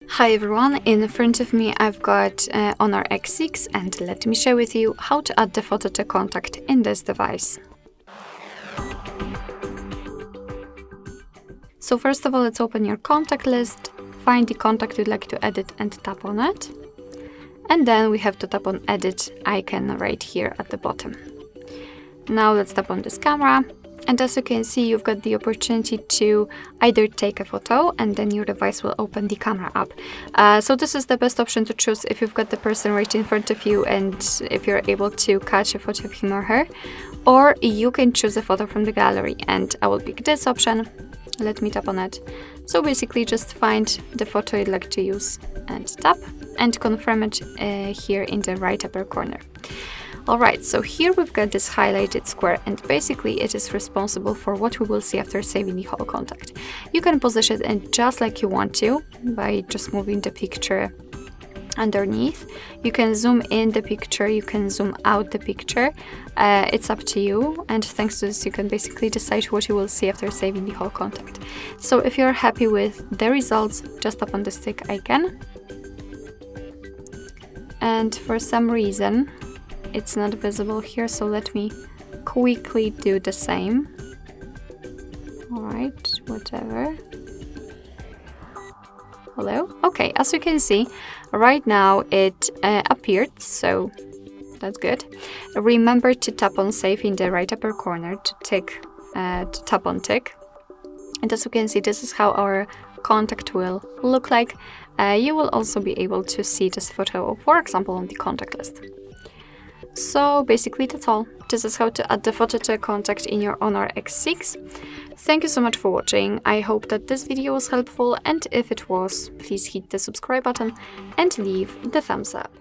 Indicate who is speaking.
Speaker 1: Hi everyone, in front of me I've got Honor X6 and let me share with you how to add the photo to contact in this device. So first of all, let's open your contact list, find the contact you'd like to edit and tap on it. And then we have to tap on edit icon right here at the bottom. Now let's tap on this camera. And as you can see, you've got the opportunity to either take a photo and then your device will open the camera app. So this is the best option to choose if you've got the person right in front of you and if you're able to catch a photo of him or her. Or you can choose a photo from the gallery, and I will pick this option. Let me tap on it. So basically just find the photo you'd like to use and tap and confirm it here in the right upper corner. Alright, so here we've got this highlighted square, and basically it is responsible for what we will see after saving the whole contact. You can position it just like you want to by just moving the picture underneath. You can zoom in the picture, you can zoom out the picture. It's up to you, and thanks to this you can basically decide what you will see after saving the whole contact. So if you're happy with the results, just tap on the stick icon. And for some reason it's not visible here, so let me quickly do the same. Alright, whatever. Hello? Okay, as you can see, right now it appeared, so that's good. Remember to tap on save in the right upper corner to tap on tick. And as you can see, this is how our contact will look like. You will also be able to see this photo, for example, on the contact list. So basically that's all. This is how to add the photo to a contact in your Honor X6. Thank you so much for watching. I hope that this video was helpful, and if it was, please hit the subscribe button and leave the thumbs up.